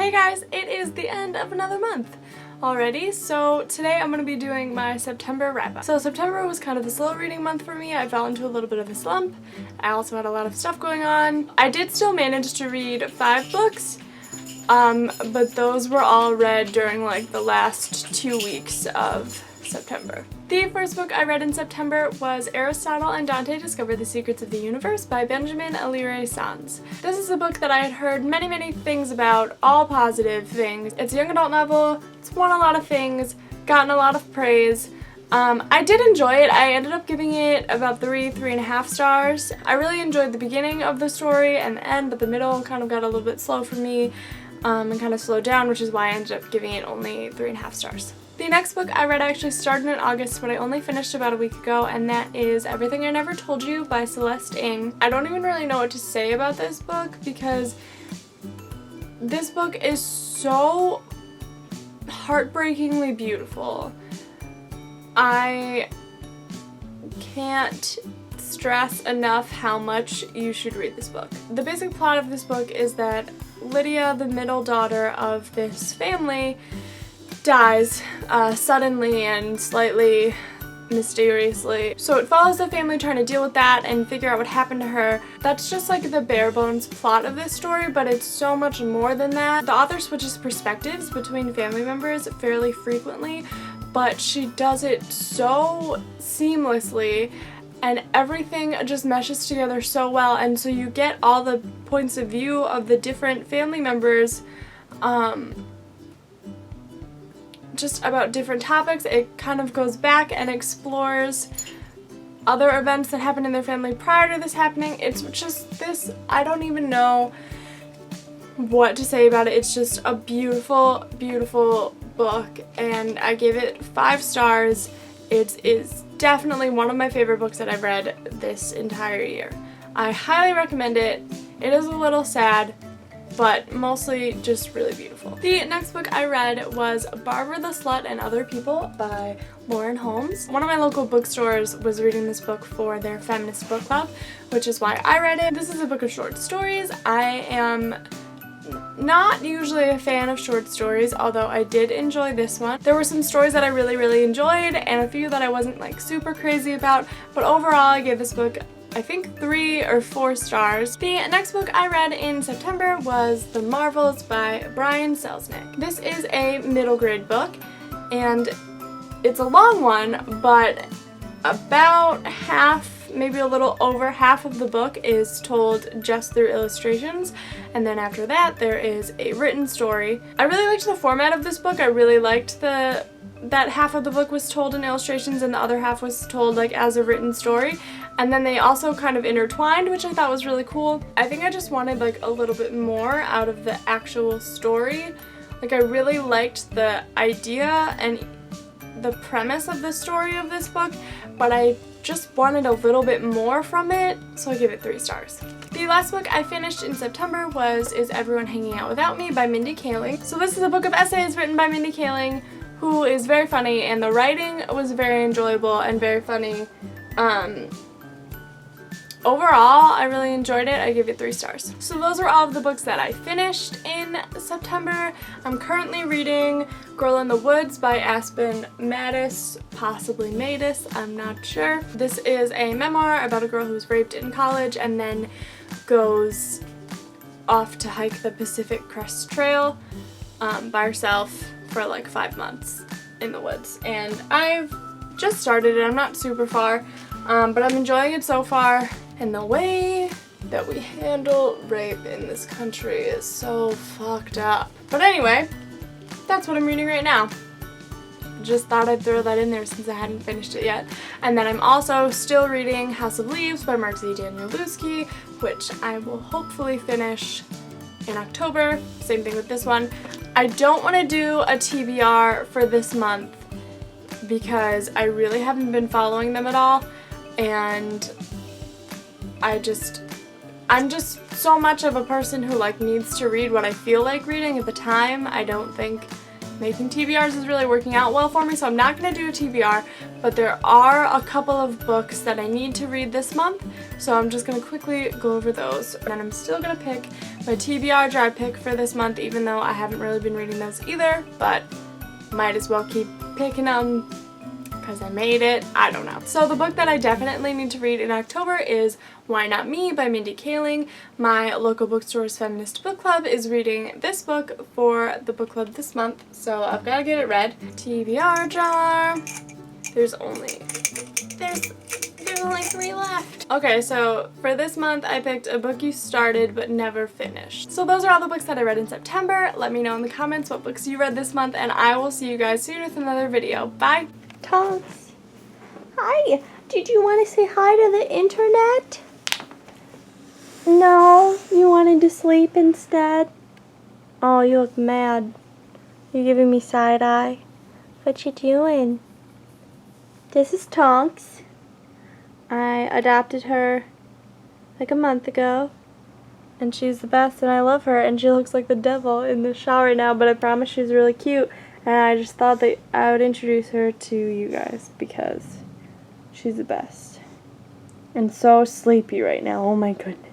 Hey guys, it is the end of another month already, so today I'm going to be doing my September wrap-up. So September was kind of a slow reading month for me. I fell into a little bit of a slump. I also had a lot of stuff going on. I did still manage to read 5 books, but those were all read during like the last 2 weeks of September. The first book I read in September was Aristotle and Dante Discover the Secrets of the Universe by Benjamin Alire Sanz. This is a book that I had heard many things about, all positive things. It's a young adult novel, it's won a lot of things, gotten a lot of praise. I did enjoy it. I ended up giving it about 3.5 stars. I really enjoyed the beginning of the story and the end, but the middle kind of got a little bit slow for me and kind of slowed down, which is why I ended up giving it only 3.5 stars. The next book I read actually started in August, but I only finished about a week ago, and that is Everything I Never Told You by Celeste Ng. I don't even really know what to say about this book because this book is so heartbreakingly beautiful. I can't stress enough how much you should read this book. The basic plot of this book is that Lydia, the middle daughter of this family, dies suddenly and slightly mysteriously. So it follows the family trying to deal with that and figure out what happened to her. That's just like the bare bones plot of this story, but it's so much more than that. The author switches perspectives between family members fairly frequently, but she does it so seamlessly and everything just meshes together so well, and so you get all the points of view of the different family members just about different topics. It kind of goes back and explores other events that happened in their family prior to this happening. It's just this, I don't even know what to say about it. It's just a beautiful book, and I gave it 5 stars. It is definitely one of my favorite books that I've read this entire year. I highly recommend it. It is a little sad, but mostly just really beautiful. The next book I read was Barbara the Slut and Other People by Lauren Holmes. One of my local bookstores was reading this book for their feminist book club, which is why I read it. This is a book of short stories. I am not usually a fan of short stories, although I did enjoy this one. There were some stories that I really enjoyed and a few that I wasn't like super crazy about, but overall I gave this book I think 3 or 4 stars. The next book I read in September was The Marvels by Brian Selznick. This is a middle grade book, and it's a long one, but about half, maybe a little over half of the book is told just through illustrations, and then after that there is a written story. I really liked the format of this book. I really liked that half of the book was told in illustrations and the other half was told like as a written story, and then they also kind of intertwined, which I thought was really cool. I think I just wanted like a little bit more out of the actual story. Like I really liked the idea and the premise of the story of this book, but I just wanted a little bit more from it, so I give it 3 stars. The last book I finished in September was Is Everyone Hanging Out Without Me by Mindy Kaling. So this is a book of essays written by Mindy Kaling, who is very funny, and the writing was very enjoyable and very funny. Overall, I really enjoyed it. I give it 3 stars. So those are all of the books that I finished in September. I'm currently reading Girl in the Woods by Aspen Mattis, possibly Mattis, I'm not sure. This is a memoir about a girl who was raped in college and then goes off to hike the Pacific Crest Trail by herself for like 5 months in the woods. And I've just started it. I'm not super far, but I'm enjoying it so far. And the way that we handle rape in this country is so fucked up. But anyway, that's what I'm reading right now. Just thought I'd throw that in there since I hadn't finished it yet. And then I'm also still reading House of Leaves by Mark Z. Danielewski, which I will hopefully finish in October. Same thing with this one. I don't want to do a TBR for this month because I really haven't been following them at all, and I'm just so much of a person who like needs to read what I feel like reading at the time. I don't think making TBRs is really working out well for me, so I'm not going to do a TBR, but there are a couple of books that I need to read this month, so I'm just going to quickly go over those. And then I'm still going to pick my TBR dry pick for this month, even though I haven't really been reading those either, but might as well keep picking them because I made it. I don't know. So the book that I definitely need to read in October is Why Not Me by Mindy Kaling. My local bookstore's feminist book club is reading this book for the book club this month, so I've got to get it read. TBR jar. There's only 3 left. Okay, so for this month I picked a book you started but never finished. So those are all the books that I read in September. Let me know in the comments what books you read this month, and I will see you guys soon with another video. Bye! Tonks. Hi. Did you want to say hi to the internet? No, you wanted to sleep instead? Oh, you look mad. You're giving me side eye. What you doing? This is Tonks. I adopted her like a month ago, and she's the best, and I love her, and she looks like the devil in the shower now, but I promise she's really cute. And I just thought that I would introduce her to you guys because she's the best. And so sleepy right now. Oh my goodness.